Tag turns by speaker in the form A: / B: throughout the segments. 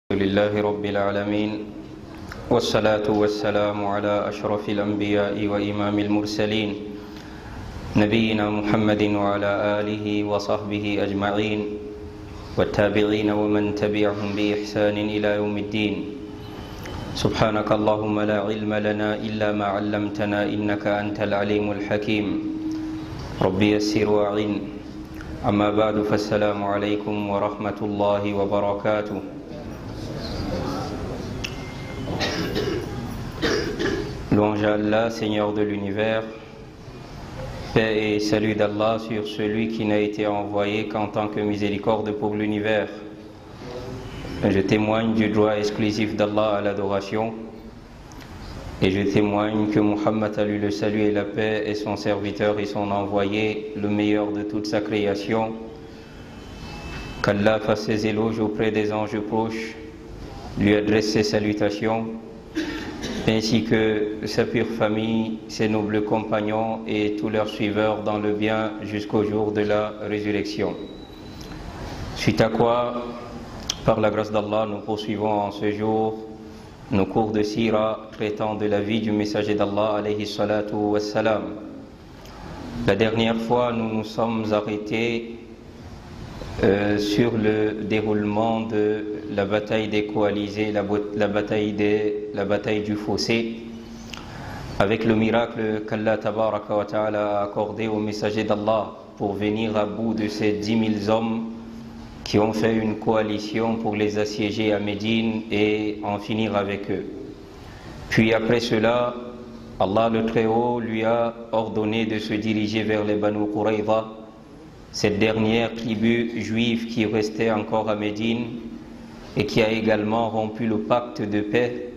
A: لله رب العالمين والصلاة والسلام على أشرف الأنبياء وإمام المرسلين نبينا محمد وعلى آله وصحبه أجمعين والتابعين ومن تبعهم بإحسان إلى يوم الدين سبحانك اللهم لا علم لنا إلا ما علمتنا إنك أنت العليم الحكيم ربي يسر وأعن أما بعد فالسلام عليكم ورحمة الله وبركاته. Louange à Allah, Seigneur de l'univers, paix et salut d'Allah sur celui qui n'a été envoyé qu'en tant que miséricorde pour l'univers. Je témoigne du droit exclusif d'Allah à l'adoration et je témoigne que Muhammad a lui le salut et la paix est son serviteur et son envoyé, le meilleur de toute sa création. Qu'Allah fasse ses éloges auprès des anges proches, lui adresse ses salutations, ainsi que sa pure famille, ses nobles compagnons et tous leurs suiveurs dans le bien jusqu'au jour de la résurrection. Suite à quoi, par la grâce d'Allah, nous poursuivons en ce jour nos cours de sira traitant de la vie du messager d'Allah alayhi salatu wassalam. La dernière fois, nous nous sommes arrêtés sur le déroulement de la bataille des coalisés, la bataille du fossé, avec le miracle qu'Allah tabaraka wa ta'ala a accordé au messager d'Allah pour venir à bout de ces 10 000 hommes qui ont fait une coalition pour les assiéger à Médine et en finir avec eux. Puis après cela, Allah le Très-Haut lui a ordonné de se diriger vers les Banu Qurayza, cette dernière tribu juive qui restait encore à Médine et qui a également rompu le pacte de paix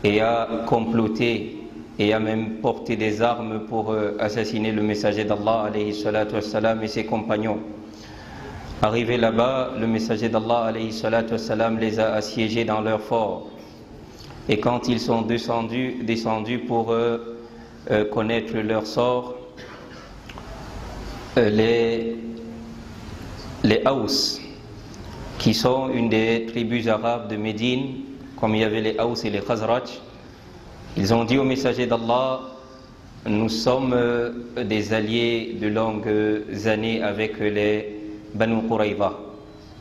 A: et a comploté et a même porté des armes pour assassiner le messager d'Allah alayhi salatu wassalam et ses compagnons. Arrivé là-bas, le messager d'Allah alayhi salatu wassalam les a assiégés dans leur fort. Et quand ils sont descendus pour connaître leur sort, les Haus, qui sont une des tribus arabes de Médine, comme il y avait les Haus et les Khazraj, ils ont dit au messager d'Allah: nous sommes des alliés de longues années avec les Banu Qurayza,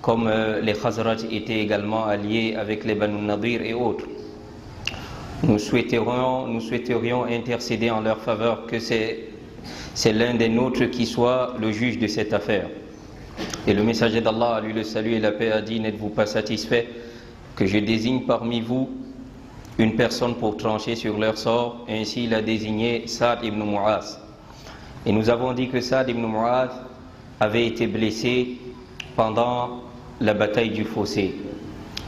A: comme les Khazraj étaient également alliés avec les Banu Nadir et autres. Nous souhaiterions intercéder en leur faveur que c'est l'un des nôtres qui soit le juge de cette affaire. Et le messager d'Allah, à lui le salut et la paix, a dit: n'êtes-vous pas satisfait que je désigne parmi vous une personne pour trancher sur leur sort? Et ainsi il a désigné Sa'd ibn Mu'az. Et nous avons dit que Sa'd ibn Mu'az avait été blessé pendant la bataille du fossé.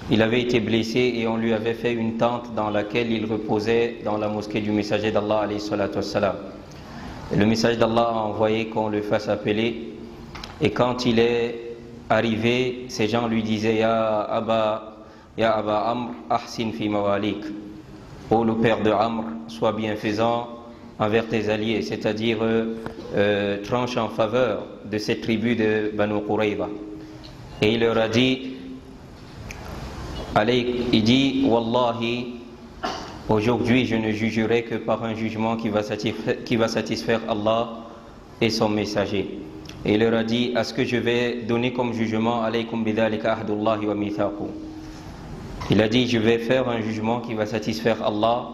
A: Il avait été blessé et on lui avait fait une tente dans laquelle il reposait dans la mosquée du messager d'Allah alayhi salatu wassalam. Le messager d'Allah a envoyé qu'on le fasse appeler, et quand il est arrivé, ces gens lui disaient: Ya Aba Amr, ahsin fi mawalik. Ô le père de Amr, sois bienfaisant envers tes alliés, c'est-à-dire tranche en faveur de cette tribu de Banu Qurayza. Et il leur a dit, il dit: Wallahi, aujourd'hui je ne jugerai que par un jugement qui va satisfaire Allah et son messager. Et il leur a dit: à ce que je vais donner comme jugement, alaykum bidhalika ahdullahi wa mithaqu. Il a dit: je vais faire un jugement qui va satisfaire Allah.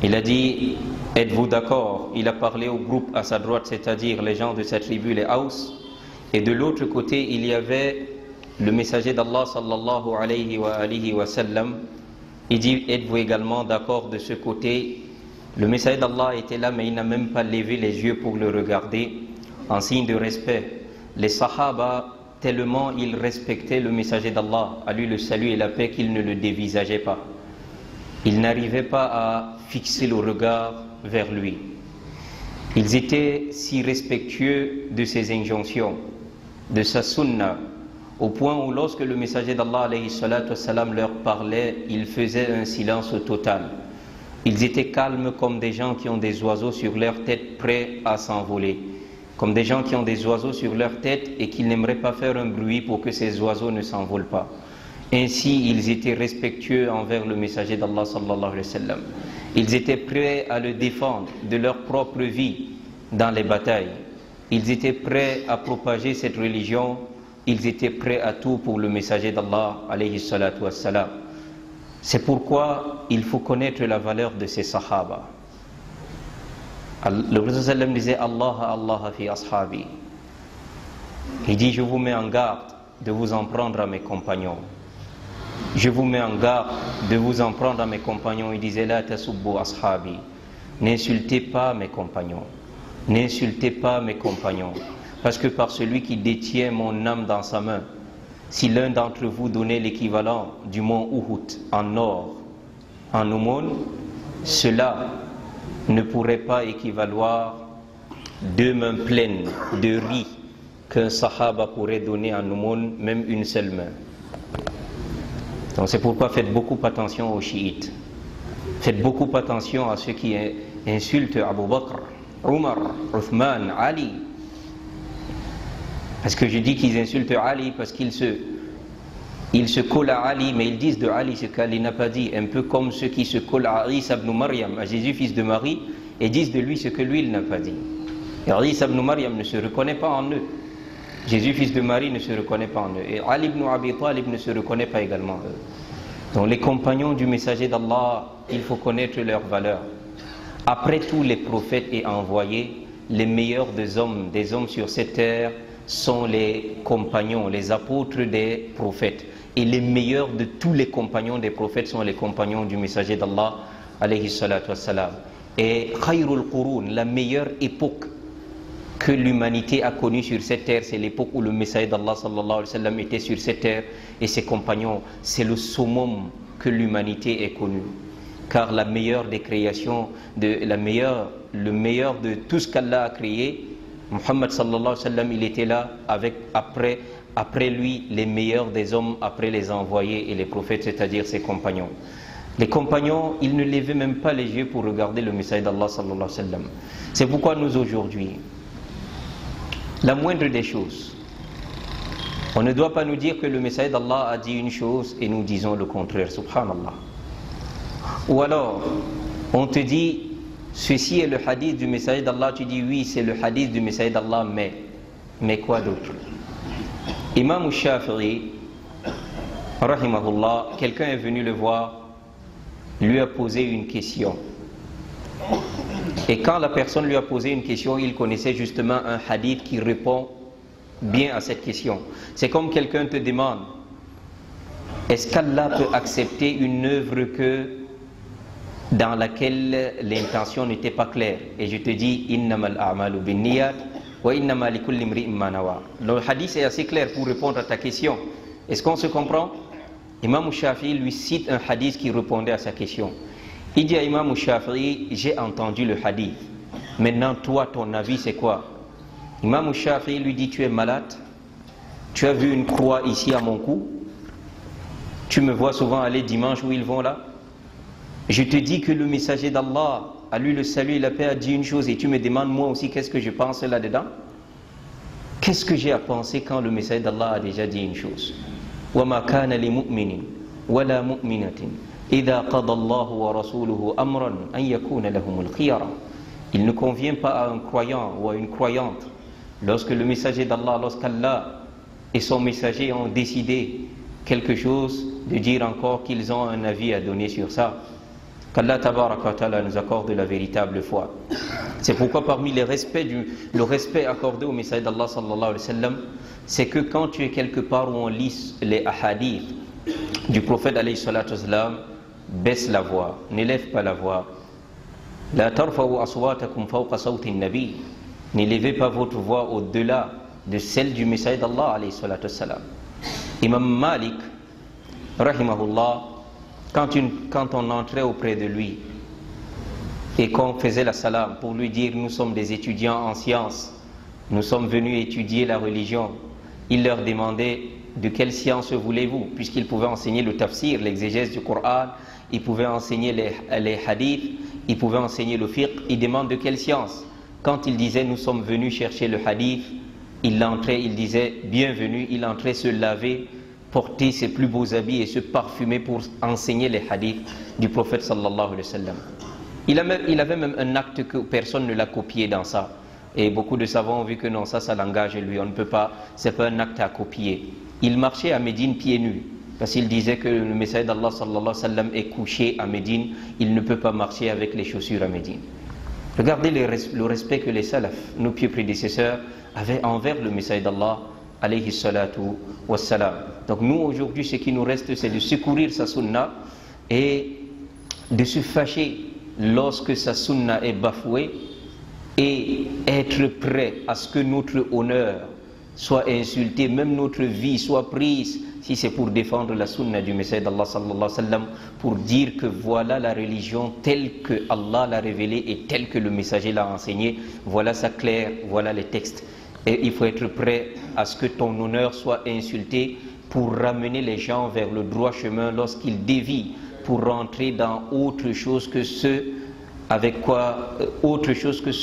A: Il a dit: êtes-vous d'accord? Il a parlé au groupe à sa droite, c'est-à-dire les gens de sa tribu, les Haus, et de l'autre côté il y avait le messager d'Allah sallallahu alayhi wa sallam. Il dit: êtes-vous également d'accord de ce côté? Le messager d'Allah était là, mais il n'a même pas levé les yeux pour le regarder, en signe de respect. Les Sahaba, tellement ils respectaient le messager d'Allah, à lui le salut et la paix, qu'ils ne le dévisageaient pas. Ils n'arrivaient pas à fixer le regard vers lui. Ils étaient si respectueux de ses injonctions, de sa sunna, au point où lorsque le messager d'Allah alayhi salatu wassalam leur parlait, ils faisaient un silence total. Ils étaient calmes comme des gens qui ont des oiseaux sur leur tête prêts à s'envoler, comme des gens qui ont des oiseaux sur leur tête et qui n'aimeraient pas faire un bruit pour que ces oiseaux ne s'envolent pas. Ainsi, ils étaient respectueux envers le messager d'Allah sallallahu alayhi wa sallam. Ils étaient prêts à le défendre de leur propre vie dans les batailles. Ils étaient prêts à propager cette religion. Ils étaient prêts à tout pour le messager d'Allah alayhi salatu wassalam. C'est pourquoi il faut connaître la valeur de ces sahaba. Le Prophète sallam disait Allah Allah fi ashabi. Il dit je vous mets en garde de vous en prendre à mes compagnons. Je vous mets en garde de vous en prendre à mes compagnons. Il disait la tasubbu ashabi. N'insultez pas mes compagnons. N'insultez pas mes compagnons. Parce que par celui qui détient mon âme dans sa main, si l'un d'entre vous donnait l'équivalent du mont Uhud en or, en aumône, cela ne pourrait pas équivaloir 2 mains pleines de riz qu'un sahaba pourrait donner en aumône, même une seule main. Donc c'est pourquoi faites beaucoup attention aux chiites. Faites beaucoup attention à ceux qui insultent Abu Bakr, Omar, Uthman, Ali. Parce que je dis qu'ils insultent Ali parce qu'ils se collent à Ali, mais ils disent de Ali ce qu'Ali n'a pas dit. Un peu comme ceux qui se collent à Isa ibn Maryam, à Jésus fils de Marie, et disent de lui ce que lui il n'a pas dit. Et Isa ibn Maryam ne se reconnaît pas en eux. Jésus fils de Marie ne se reconnaît pas en eux. Et Ali ibn Abi Talib ne se reconnaît pas également en eux. Donc les compagnons du messager d'Allah, il faut connaître leur valeur. Après tous les prophètes et envoyés, les meilleurs des hommes sur cette terre sont les compagnons, les apôtres des prophètes. Et les meilleurs de tous les compagnons des prophètes sont les compagnons du messager d'Allah, alayhi salatu wassalam. Et khayrul qurun, la meilleure époque que l'humanité a connue sur cette terre, c'est l'époque où le messager d'Allah sallallahu alayhi wa sallam était sur cette terre et ses compagnons. C'est le summum que l'humanité ait connu. Car la meilleure des créations, le meilleur de tout ce qu'Allah a créé, Muhammad sallallahu alayhi wa sallam, il était là avec, après lui, les meilleurs des hommes, après les envoyés et les prophètes, c'est-à-dire ses compagnons. Les compagnons, ils ne levaient même pas les yeux pour regarder le messager d'Allah sallallahu alayhi wa sallam. C'est pourquoi nous aujourd'hui, la moindre des choses, on ne doit pas nous dire que le messager d'Allah a dit une chose et nous disons le contraire, subhanallah. Ou alors, on te dit, ceci est le hadith du messager d'Allah, tu dis oui, c'est le hadith du messager d'Allah, mais quoi d'autre? Imam Shafi'i, rahimahullah, quelqu'un est venu le voir, lui a posé une question. Et quand la personne lui a posé une question, il connaissait justement un hadith qui répond bien à cette question. C'est comme quelqu'un te demande, est-ce qu'Allah peut accepter une œuvre dans laquelle l'intention n'était pas claire? Et je te dis, innamal a'malu binniyat wa innama likulli imri'in ma nawa. Le hadith est assez clair pour répondre à ta question. Est-ce qu'on se comprend? Imam Shafi'i lui cite un hadith qui répondait à sa question. Il dit à Imam Shafi'i, j'ai entendu le hadith. Maintenant, toi, ton avis, c'est quoi? Imam Shafi'i lui dit, tu es malade? Tu as vu une croix ici à mon cou? Tu me vois souvent aller dimanche où ils vont là? Je te dis que le messager d'Allah, à lui le salut et la paix, a dit une chose et tu me demandes moi aussi qu'est-ce que je pense là-dedans? Qu'est-ce que j'ai à penser quand le messager d'Allah a déjà dit une chose? وَمَا كَانَ لِمُؤْمِنٍ وَلَا مُؤْمِنَةٍ إِذَا قَضَى اللَّهُ وَرَسُولُهُ أَمْرًا أَنْ يَكُونَ لَهُمُ الْخِيَرَةُ. Il ne convient pas à un croyant ou à une croyante, lorsque le messager d'Allah, lorsqu'Allah et son messager ont décidé quelque chose, de dire encore qu'ils ont un avis à donner sur ça. Qu'Allah tabaraka wa ta'ala nous accorde la véritable foi. C'est pourquoi parmi le respect accordé au messager d'Allah sallallahu alayhi wa sallam, c'est que quand tu es quelque part où on lit les ahadith du prophète alayhi salatu wa sallam, baisse la voix, n'élève pas la voix. La tarfa'u aswatakum fawqa sawti an-nabi. N'élevez pas votre voix au-delà de celle du messager d'Allah alayhi salatu wa sallam. Imam Malik, rahimahullah, quand on entrait auprès de lui et qu'on faisait la salam pour lui dire nous sommes des étudiants en sciences, nous sommes venus étudier la religion, il leur demandait de quelle science voulez-vous, puisqu'il pouvait enseigner le tafsir, l'exégèse du Coran, il pouvait enseigner les hadiths, il pouvait enseigner le fiqh, il demande de quelle science. Quand il disait nous sommes venus chercher le hadith, il entrait, il disait bienvenue, il entrait se laver porter ses plus beaux habits et se parfumer pour enseigner les hadiths du prophète sallallahu alayhi wa sallam. Il avait même un acte que personne ne l'a copié dans ça. Et beaucoup de savants ont vu que non, ça l'engage lui, on ne peut pas, c'est pas un acte à copier. Il marchait à Médine pieds nus, parce qu'il disait que le Messie d'Allah sallallahu alayhi wa sallam est couché à Médine, il ne peut pas marcher avec les chaussures à Médine. Regardez le respect que les salafs, nos pieux prédécesseurs, avaient envers le Messie d'Allah alayhi salatu wassalam. Donc nous aujourd'hui, ce qui nous reste, c'est de secourir sa sunna et de se fâcher lorsque sa sunna est bafouée et être prêt à ce que notre honneur soit insulté, même notre vie soit prise, si c'est pour défendre la sunna du Messie d'Allah sallallahu alayhi wa sallam, pour dire que voilà la religion telle que Allah l'a révélée et telle que le messager l'a enseignée, voilà ça clair, voilà les textes. Et il faut être prêt à ce que ton honneur soit insulté pour ramener les gens vers le droit chemin lorsqu'ils dévient pour rentrer dans autre chose que ce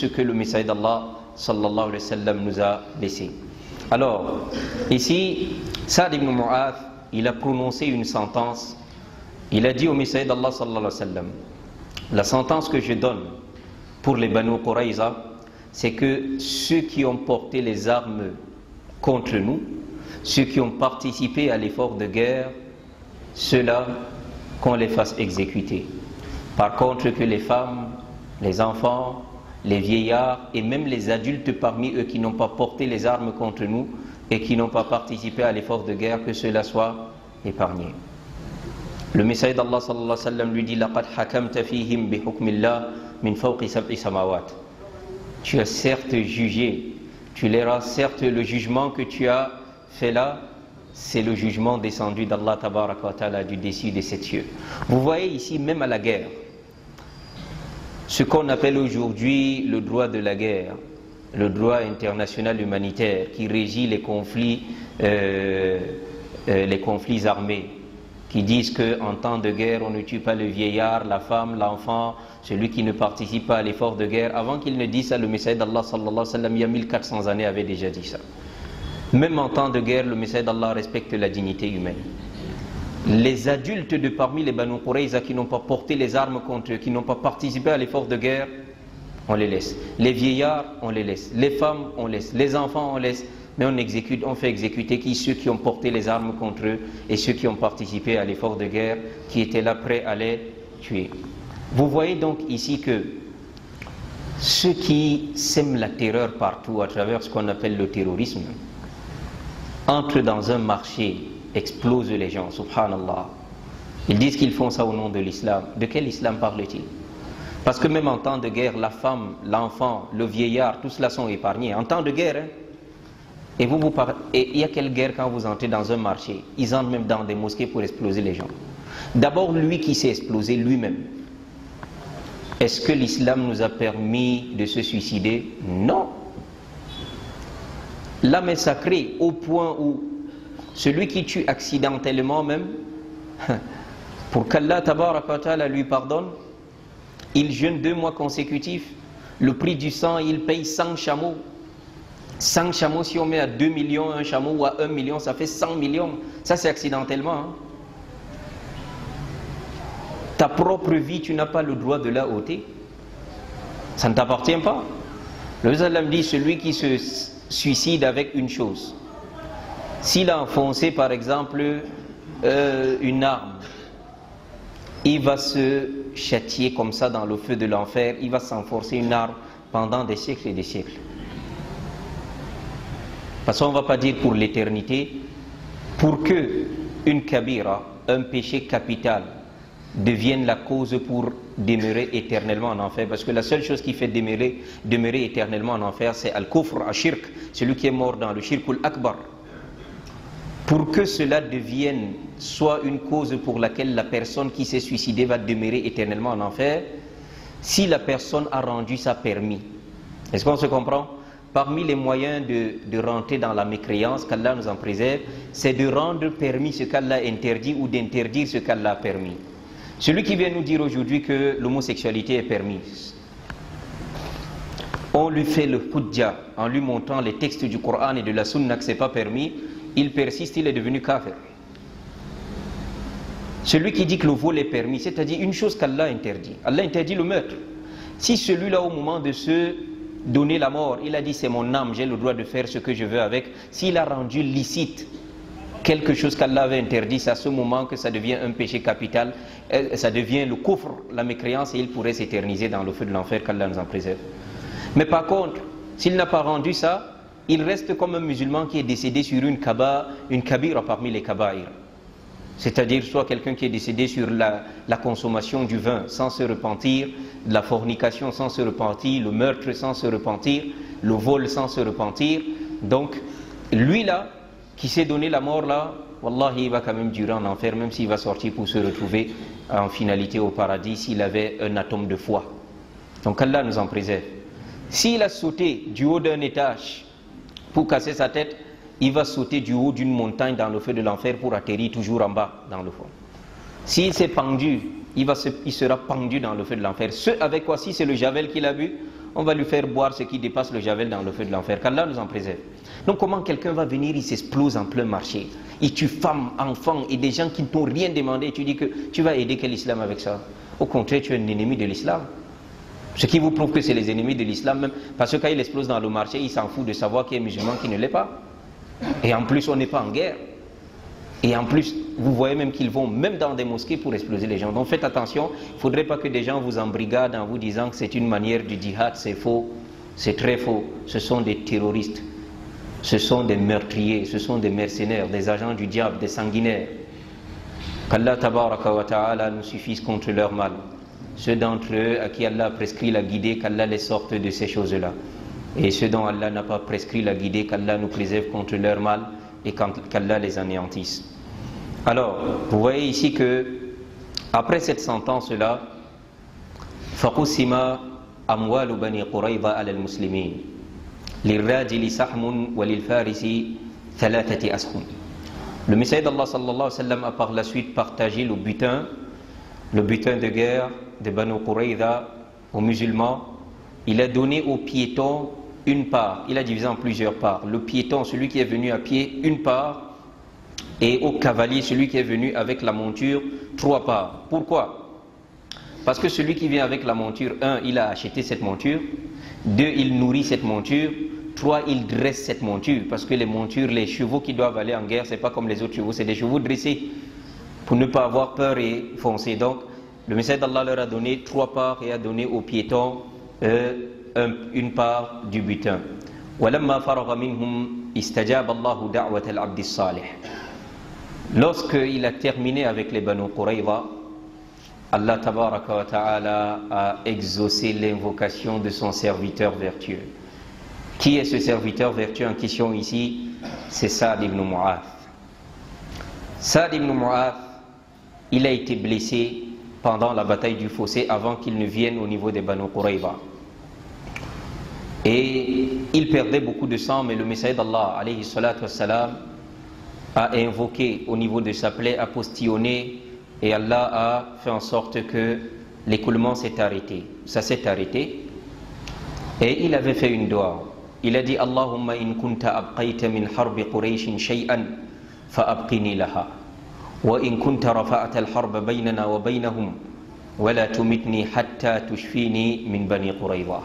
A: que le messager d'Allah sallallahu alayhi wa sallam nous a laissé. Alors, ici, Sa'd ibn Mu'adh, il a prononcé une sentence. Il a dit au messager d'Allah sallallahu alayhi wa sallam, la sentence que je donne pour les Banu Qurayza, c'est que ceux qui ont porté les armes contre nous, ceux qui ont participé à l'effort de guerre, ceux-là, qu'on les fasse exécuter. Par contre, que les femmes, les enfants, les vieillards et même les adultes parmi eux qui n'ont pas porté les armes contre nous et qui n'ont pas participé à l'effort de guerre, que cela soit épargné. Le messager d'Allah sallallahu alayhi wa sallam lui dit: laqad hakamta fihim bi hukmillah min fawqi sab'i samawat. Tu as certes jugé, tu leur as certes le jugement que tu as fait là, c'est le jugement descendu d'Allah tabaraka wa ta'ala du dessus des 7 cieux. Vous voyez ici, même à la guerre, ce qu'on appelle aujourd'hui le droit de la guerre, le droit international humanitaire qui régit les conflits armés, qui disent qu'en temps de guerre, on ne tue pas le vieillard, la femme, l'enfant, celui qui ne participe pas à l'effort de guerre. Avant qu'il ne dise ça, le messager d'Allah sallallahu alayhi wa sallam, il y a 1400 années, avait déjà dit ça. Même en temps de guerre, le messager d'Allah respecte la dignité humaine. Les adultes de parmi les Banu Qurayza qui n'ont pas porté les armes contre eux, qui n'ont pas participé à l'effort de guerre, on les laisse. Les vieillards, on les laisse. Les femmes, on laisse. Les enfants, on laisse. Mais on fait exécuter qui? Ceux qui ont porté les armes contre eux et ceux qui ont participé à l'effort de guerre, qui étaient là prêts à les tuer. Vous voyez donc ici que ceux qui sèment la terreur partout à travers ce qu'on appelle le terrorisme entrent dans un marché, explosent les gens, subhanallah. Ils disent qu'ils font ça au nom de l'islam. De quel islam parle-t-il? Parce que même en temps de guerre, la femme, l'enfant, le vieillard, tout cela sont épargnés. En temps de guerre, hein? Et il y a quelle guerre quand vous entrez dans un marché? Ils entrent même dans des mosquées pour exploser les gens. D'abord, lui qui s'est explosé lui-même. Est-ce que l'islam nous a permis de se suicider? Non. L'âme est sacrée au point où celui qui tue accidentellement même, pour qu'Allah tabaraka wa ta'ala lui pardonne, il jeûne 2 mois consécutifs. Le prix du sang, il paye 100 chameaux. 100 chameaux, si on met à 2 millions un chameau ou à 1 million, ça fait 100 millions. Ça, c'est accidentellement. Hein? Ta propre vie, tu n'as pas le droit de la ôter. Ça ne t'appartient pas. Le Sallam dit, celui qui se suicide avec une chose, s'il a enfoncé par exemple une arme, il va se châtier comme ça dans le feu de l'enfer, il va s'enfoncer une arme pendant des siècles et des siècles. Parce qu'on ne va pas dire pour l'éternité, pour que une kabira, un péché capital, devienne la cause pour demeurer éternellement en enfer. Parce que la seule chose qui fait demeurer éternellement en enfer, c'est al-kufr, al-shirk, celui qui est mort dans le shirkul akbar. Pour que cela devienne soit une cause pour laquelle la personne qui s'est suicidée va demeurer éternellement en enfer, si la personne a rendu sa permis. Est-ce qu'on se comprend? Parmi les moyens de rentrer dans la mécréance, qu'Allah nous en préserve, c'est de rendre permis ce qu'Allah interdit ou d'interdire ce qu'Allah a permis. Celui qui vient nous dire aujourd'hui que l'homosexualité est permise, on lui fait le hujja en lui montrant les textes du Coran et de la Sunna que ce n'est pas permis, il persiste, il est devenu kafir. Celui qui dit que le vol est permis, c'est-à-dire une chose qu'Allah interdit. Allah interdit le meurtre. Si celui-là, au moment de se donner la mort, il a dit c'est mon âme, j'ai le droit de faire ce que je veux avec, s'il a rendu licite quelque chose qu'Allah avait interdit, c'est à ce moment que ça devient un péché capital, ça devient le kufr, la mécréance, et il pourrait s'éterniser dans le feu de l'enfer, qu'Allah nous en préserve. Mais par contre, s'il n'a pas rendu ça, il reste comme un musulman qui est décédé sur une kabira parmi les kabaïr. C'est-à-dire soit quelqu'un qui est décédé sur la consommation du vin sans se repentir, de la fornication sans se repentir, le meurtre sans se repentir, le vol sans se repentir. Donc, lui là, qui s'est donné la mort là, wallahi, il va quand même durer en enfer, même s'il va sortir pour se retrouver en finalité au paradis, s'il avait un atome de foi. Donc Allah nous en préserve. S'il a sauté du haut d'un étage pour casser sa tête, il va sauter du haut d'une montagne dans le feu de l'enfer pour atterrir toujours en bas dans le fond. S'il s'est pendu, il sera pendu dans le feu de l'enfer. Ce avec quoi, si c'est le javel qu'il a bu, on va lui faire boire ce qui dépasse le javel dans le feu de l'enfer. Qu'Allah nous en préserve. Donc comment quelqu'un va venir, il s'explose en plein marché. Il tue femmes, enfants et des gens qui ne t'ont rien demandé. Et tu dis que tu vas aider quel islam avec ça? Au contraire, tu es un ennemi de l'islam. Ce qui vous prouve que c'est les ennemis de l'islam même. Parce que quand il explose dans le marché, il s'en fout de savoir qu'il est musulman, qui ne l'est pas. Et en plus, on n'est pas en guerre. Et en plus, vous voyez même qu'ils vont même dans des mosquées pour exploser les gens. Donc faites attention, il ne faudrait pas que des gens vous embrigadent en vous disant que c'est une manière du djihad, c'est faux, c'est très faux. Ce sont des terroristes, ce sont des meurtriers, ce sont des mercenaires, des agents du diable, des sanguinaires. Qu'Allah tabaraka wa ta'ala nous suffise contre leur mal. Ceux d'entre eux à qui Allah a prescrit la guidée, qu'Allah les sorte de ces choses-là. Et ceux dont Allah n'a pas prescrit la guidée, qu'Allah nous préserve contre leur mal et qu'Allah les anéantisse. Alors, vous voyez ici que après cette sentence-là, فَقُسِمَ أَمْوَالُ بَنِي قُرَيْظَةَ عَلَى الْمُسْلِمِينَ لِلرَّاجِلِ سَحْمٌ وَلِلْفَارِسِ ثَلَاثَةِ أَسْهُمٍ. Le Messie d'Allah sallallahu alayhi wa sallam a par la suite partagé le butin de guerre de Banu Qurayza aux musulmans. Il a donné aux piétons une part, il a divisé en plusieurs parts. Le piéton, celui qui est venu à pied, une part, et au cavalier, celui qui est venu avec la monture, 3 parts. Pourquoi? Parce que celui qui vient avec la monture, 1, il a acheté cette monture, 2, il nourrit cette monture, 3, il dresse cette monture, parce que les montures, les chevaux qui doivent aller en guerre, c'est pas comme les autres chevaux, c'est des chevaux dressés, pour ne pas avoir peur et foncer. Donc, le Messie d'Allah leur a donné 3 parts et a donné aux piétons une part du butin. Lorsqu'il a terminé avec les Banu Qurayza, Allah tabaraka wa ta'ala a exaucé l'invocation de son serviteur vertueux. Qui est ce serviteur vertueux en question ici? C'est Sa'd ibn Mu'adh. Sa'd ibn Mu'adh, il a été blessé pendant la bataille du fossé avant qu'il ne vienne au niveau des Banu Qurayza. Et il perdait beaucoup de sang, mais le Messie d'Allah alayhi salatu wassalam a invoqué au niveau de sa plaie, a postillonné, et Allah a fait en sorte que l'écoulement s'est arrêté. Ça s'est arrêté. Et il avait fait une dua. Il a dit Allahumma in kunta abqayta min harbi Qurayshin shay'an fa abqini laha. Wa in kunta rafa'ta al-harba baynana wa baynahum wa la tumitni hatta tushfini min bani Qurayza.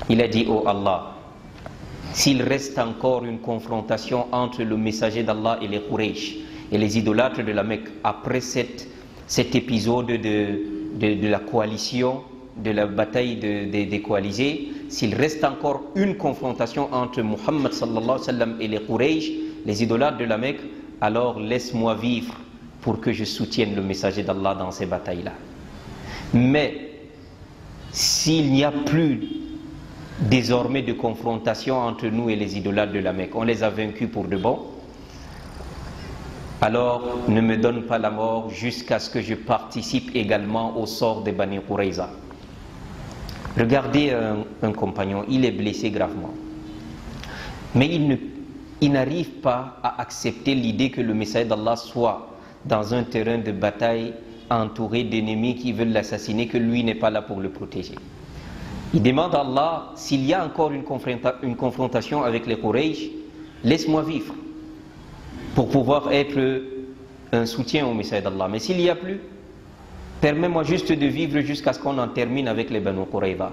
A: Il a dit, oh Allah, s'il reste encore une confrontation entre le messager d'Allah et les Quraysh et les idolâtres de la Mecque après cet épisode de la coalition, de la bataille des coalisés, s'il reste encore une confrontation entre Muhammad sallallahu alayhi wa sallam et les Quraysh, les idolâtres de la Mecque, alors laisse-moi vivre pour que je soutienne le messager d'Allah dans ces batailles-là. Mais s'il n'y a plus désormais de confrontation entre nous et les idolâtres de la Mecque, on les a vaincus pour de bon, alors ne me donne pas la mort jusqu'à ce que je participe également au sort des Bani Qurayza. Regardez un compagnon, il est blessé gravement, mais il n'arrive pas à accepter l'idée que le messager d'Allah soit dans un terrain de bataille entouré d'ennemis qui veulent l'assassiner, que lui n'est pas là pour le protéger. Il demande à Allah, s'il y a encore une confrontation avec les Quraysh, laisse-moi vivre pour pouvoir être un soutien au message d'Allah. Mais s'il n'y a plus, permets-moi juste de vivre jusqu'à ce qu'on en termine avec les Banu Qurayza.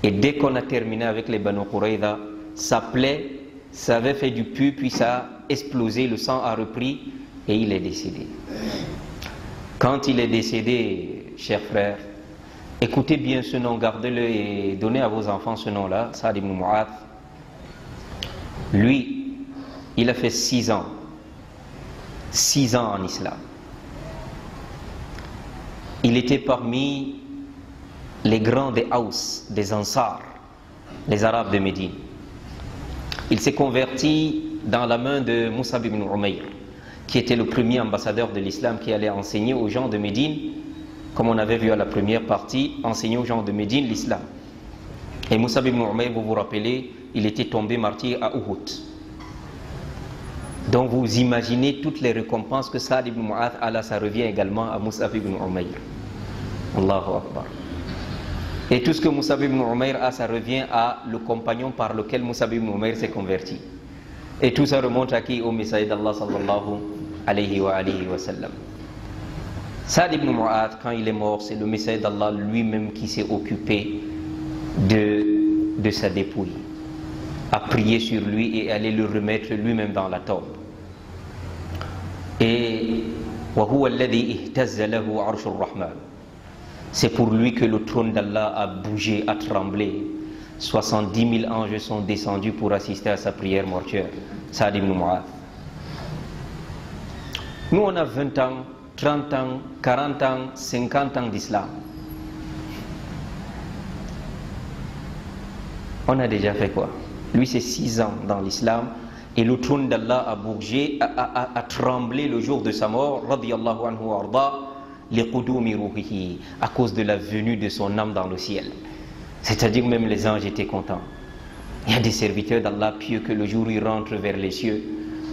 A: Et dès qu'on a terminé avec les Banu Qurayza, sa plaie, ça avait fait du pu, puis ça a explosé, le sang a repris et il est décédé. Quand il est décédé, chers frères, écoutez bien ce nom, gardez-le et donnez à vos enfants ce nom-là, Sa'd ibn Mu'adh. Lui, il a fait 6 ans. 6 ans en islam. Il était parmi les grands des Haus, des Ansar, les Arabes de Médine. Il s'est converti dans la main de Mus'ab ibn Umayr, qui était le premier ambassadeur de l'islam qui allait enseigner aux gens de Médine, comme on avait vu à la première partie, enseigner aux gens de Médine l'islam. Et Mus'ab ibn Umayr, vous vous rappelez, il était tombé martyr à Uhud. Donc vous imaginez toutes les récompenses que Sa'd ibn Mu'adh a là, ça revient également à Mus'ab ibn Umayr. Allahu Akbar. Et tout ce que Mus'ab ibn Umayr a, ça revient à le compagnon par lequel Mus'ab ibn Umayr s'est converti. Et tout ça remonte à qui? Au messager d'Allah sallallahu alayhi wa sallam. Sa'd ibn Mu'adh, quand il est mort, c'est le messager d'Allah lui-même qui s'est occupé de sa dépouille, a prié sur lui et allait le remettre lui-même dans la tombe. Et c'est pour lui que le trône d'Allah a bougé, a tremblé. 70 000 anges sont descendus pour assister à sa prière mortuaire. Sa'd ibn Mu'adh. Nous on a 20 ans, 30 ans, 40 ans, 50 ans d'islam. On a déjà fait quoi? Lui c'est 6 ans dans l'islam et le trône d'Allah a bougé, a tremblé le jour de sa mort, radiyallahu anhu wa arda, liqudumi ruhihi, à cause de la venue de son âme dans le ciel. C'est-à-dire même les anges étaient contents. Il y a des serviteurs d'Allah pieux que le jour où ils rentrent vers les cieux,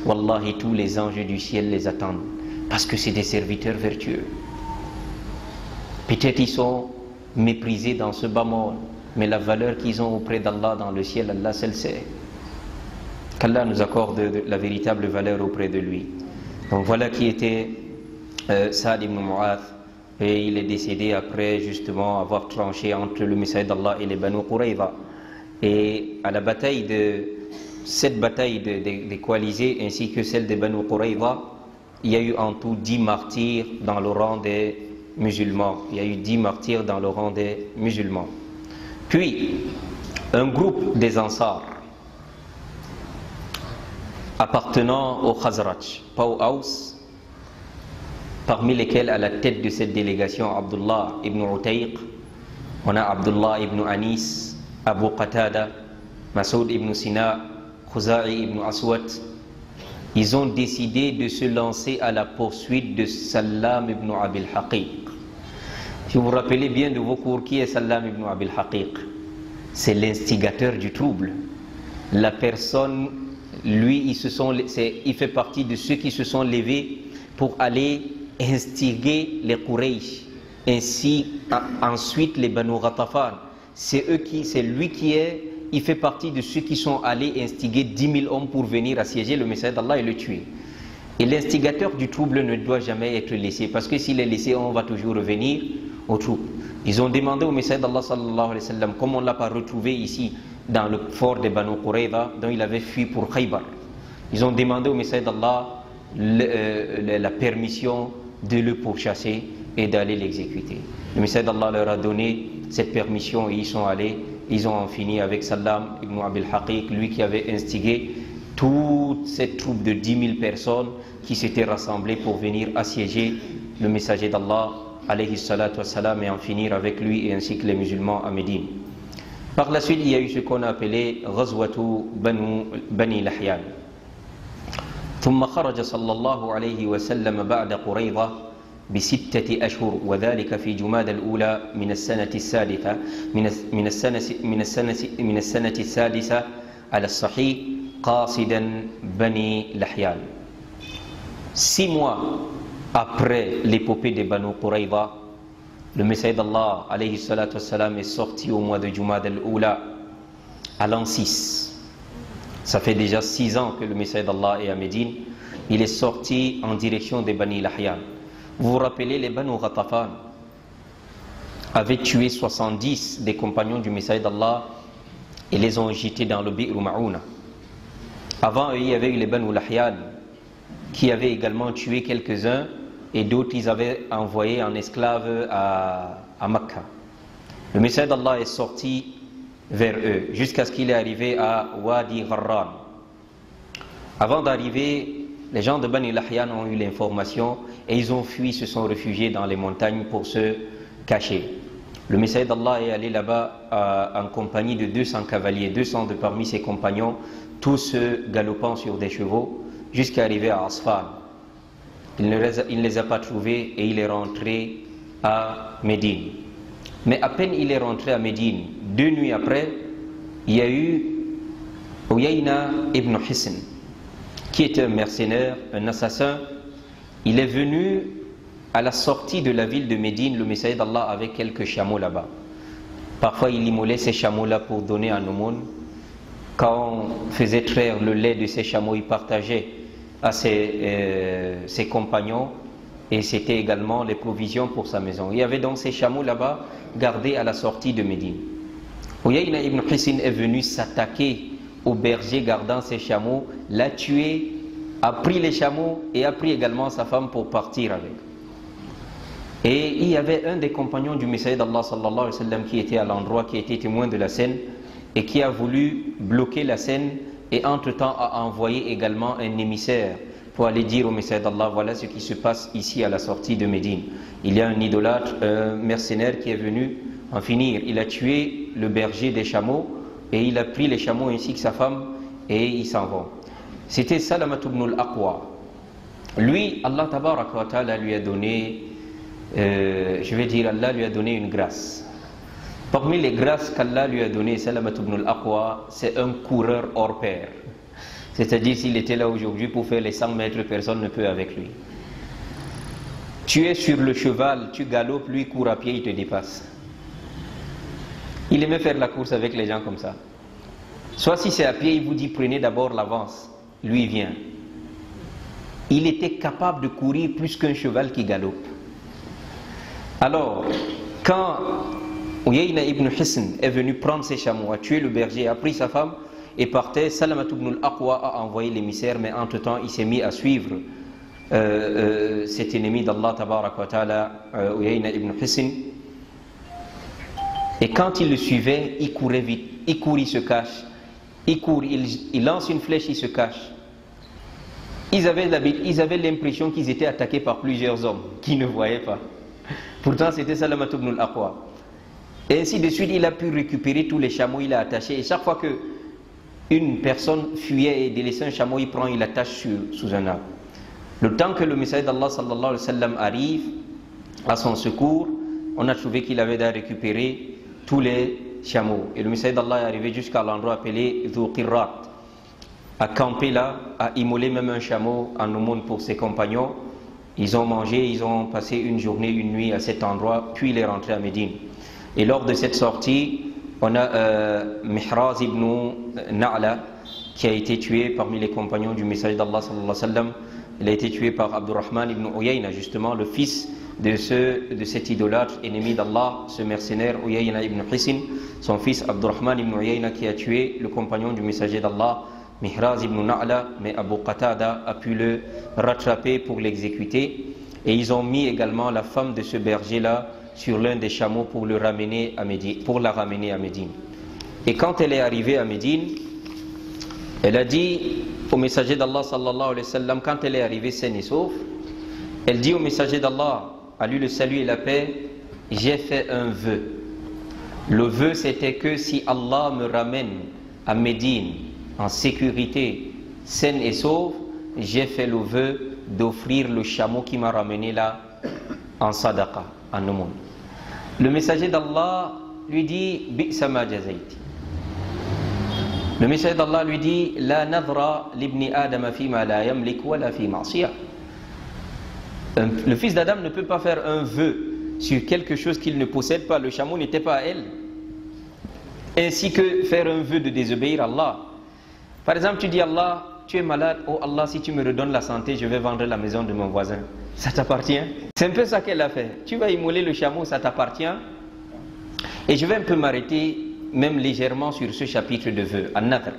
A: wallahi tous les anges du ciel les attendent parce que c'est des serviteurs vertueux. Peut-être ils sont méprisés dans ce bas monde, mais la valeur qu'ils ont auprès d'Allah dans le ciel, Allah seul sait. Qu'Allah nous accorde la véritable valeur auprès de lui. Donc voilà qui était Sa'd ibn Mu'adh, et il est décédé après justement avoir tranché entre le messager d'Allah et les Banu Qurayza. Et à la bataille cette bataille des coalisés ainsi que celle des Banu Qurayza, il y a eu en tout 10 martyrs dans le rang des musulmans. Il y a eu 10 martyrs dans le rang des musulmans. Puis, un groupe des Ansar appartenant au Khazraj, pas au Haus, parmi lesquels à la tête de cette délégation Abdullah ibn Utayq, on a Abdullah ibn Anis, Abu Qatada, Masoud ibn Sina, Khuza'i ibn Aswad. Ils ont décidé de se lancer à la poursuite de Sallam ibn Abil Haqiq. Si vous vous rappelez bien de vos cours, qui est Sallam ibn Abil Haqiq? C'est l'instigateur du trouble. La personne, lui, il fait partie de ceux qui se sont levés pour aller instiguer les Quraysh, ainsi ensuite les Banu Ghatafan. C'est lui il fait partie de ceux qui sont allés instiguer 10 000 hommes pour venir assiéger le messager d'Allah et le tuer. Et l'instigateur du trouble ne doit jamais être laissé, parce que s'il est laissé, on va toujours revenir au trouble. Ils ont demandé au messager d'Allah sallallahu alayhi wa sallam, comme on ne l'a pas retrouvé ici dans le fort des Banu Qurayza, dont il avait fui pour Khaybar. Ils ont demandé au messager d'Allah la permission de le pourchasser et d'aller l'exécuter. Le messager d'Allah leur a donné cette permission et ils sont allés. Ils ont en fini avec Sallam ibn Abil Haqiq, lui qui avait instigé toute cette troupe de 10 000 personnes qui s'étaient rassemblées pour venir assiéger le messager d'Allah alayhi salatu wassalam et en finir avec lui et ainsi que les musulmans à Médine. Par la suite, il y a eu ce qu'on a appelé Ghazwatu Bani Lahyan. ثم خرج صلى الله عليه وسلم بعد قريظة ب6 أشهر وذلك في جماد الأولى من السنة السادسة من السنة السادسة على الصحيح قاصدا بني لحيان. 6 mois après l'épopée de Banu Qurayza, le messager d'Allah alayhi salatu wassalam est sorti au mois de Jumad al-Oula à l'an 6. Ça fait déjà 6 ans que le messager d'Allah est à Médine. il est sorti en direction des Bani Lahyan. Vous vous rappelez, les Banu Ghatafan avaient tué 70 des compagnons du Messager d'Allah et les ont jetés dans le Bi'r Ma'ouna. Avant eux, il y avait eu les Banu Lahyan qui avaient également tué quelques-uns et d'autres ils avaient envoyé en esclaves à Makkah. Le Messager d'Allah est sorti vers eux jusqu'à ce qu'il est arrivé à Wadi Gharran. Avant d'arriver, les gens de Bani Lahyan ont eu l'information et ils ont fui, se sont réfugiés dans les montagnes pour se cacher. Le Messager d'Allah est allé là-bas en compagnie de 200 cavaliers, 200 de parmi ses compagnons, tous galopant sur des chevaux, jusqu'à arriver à Asfan. Il ne les a pas trouvés et il est rentré à Médine. Mais à peine il est rentré à Médine, 2 nuits après, il y a eu Uyayna ibn Hisn, qui était un mercenaire, un assassin. Il est venu à la sortie de la ville de Médine, le Messager d'Allah avec quelques chameaux là-bas. Parfois il immolait ces chameaux-là pour donner en aumône. Quand on faisait traire le lait de ces chameaux, il partageait à ses compagnons et c'était également les provisions pour sa maison. Il y avait donc ces chameaux là-bas gardés à la sortie de Médine. Uyayna ibn Hisn est venu s'attaquer au berger gardant ses chameaux, l'a tué, a pris les chameaux et a pris également sa femme pour partir avec. Et il y avait un des compagnons du Messager d'Allah sallallahu alayhi wa sallam qui était à l'endroit, qui était témoin de la scène et qui a voulu bloquer la scène et entre-temps a envoyé également un émissaire pour aller dire au Messager d'Allah, voilà ce qui se passe ici à la sortie de Médine. Il y a un idolâtre, un mercenaire qui est venu en finir. Il a tué le berger des chameaux et il a pris les chameaux ainsi que sa femme et ils s'en vont. C'était Salamat ibn al-Aqwa. Lui, Allah tabaraka wa ta'ala lui a donné, Allah lui a donné une grâce. Parmi les grâces qu'Allah lui a données, Salamat ibn al-Aqwa, c'est un coureur hors pair. C'est-à-dire, s'il était là aujourd'hui pour faire les 100 mètres, personne ne peut avec lui. Tu es sur le cheval, tu galopes, lui court à pied, il te dépasse. Il aimait faire la course avec les gens comme ça. Soit si c'est à pied, il vous dit prenez d'abord l'avance, lui vient. Il était capable de courir plus qu'un cheval qui galope. Alors, quand Uyayna ibn Hisn est venu prendre ses chameaux, a tué le berger, a pris sa femme et partait, Salamat ibn al-Aqwa a envoyé l'émissaire, mais entre-temps il s'est mis à suivre cet ennemi d'Allah tabarak wa ta'ala, Uyayna ibn Hisn. Et quand il le suivait, il courait vite, il court, il se cache, il court, il lance une flèche, il se cache. Ils avaient l'impression qu'ils étaient attaqués par plusieurs hommes qui ne voyaient pas. Pourtant c'était Salamat ibn al-Aqwa. Et ainsi de suite, il a pu récupérer tous les chameaux, il a attaché. Et chaque fois que une personne fuyait et délaissait un chameau, il prend, il attache sous un arbre. Le temps que le Messager d'Allah sallallahu alayhi wa sallam arrive à son secours, on a trouvé qu'il avait déjà récupéré tous les chameaux. Et le Messager d'Allah est arrivé jusqu'à l'endroit appelé Dhu Qirrat, a campé là, a immolé même un chameau en aumône pour ses compagnons. Ils ont mangé, ils ont passé une journée, une nuit à cet endroit, puis il est rentré à Médine. Et lors de cette sortie, on a Mihraz ibn Na'la qui a été tué parmi les compagnons du Messager d'Allah sallallahu alayhi wa sallam. Il a été tué par Abdurrahman ibn Uyayna, justement le fils de cet idolâtre ennemi d'Allah, ce mercenaire Uyayna ibn Hisn, son fils Abdurrahman ibn Uyayna qui a tué le compagnon du Messager d'Allah, Mihraz ibn Na'la, mais Abu Qatada a pu le rattraper pour l'exécuter. Et ils ont mis également la femme de ce berger-là sur l'un des chameaux pour la ramener à Médine. Et quand elle est arrivée à Médine, elle a dit au Messager d'Allah sallallahu alayhi wa sallam, quand elle est arrivée saine et sauve, elle dit au Messager d'Allah, à lui le salut et la paix, j'ai fait un vœu. Le vœu c'était que si Allah me ramène à Médine en sécurité, saine et sauve, j'ai fait le vœu d'offrir le chameau qui m'a ramené là en sadaqa, en aumône. Le Messager d'Allah lui dit bi'sa ma jazayti. Le Messager d'Allah lui dit la nadra libni adam fi ma la yamlik wa la fi ma'siyah. Le fils d'Adam ne peut pas faire un vœu sur quelque chose qu'il ne possède pas. Le chameau n'était pas à elle. Ainsi que faire un vœu de désobéir à Allah. Par exemple, tu dis Allah, tu es malade, oh Allah, si tu me redonnes la santé, je vais vendre la maison de mon voisin. Ça t'appartient? C'est un peu ça qu'elle a fait. Tu vas immoler le chameau, ça t'appartient. Et je vais un peu m'arrêter, même légèrement, sur ce chapitre de vœux, An-Nadr.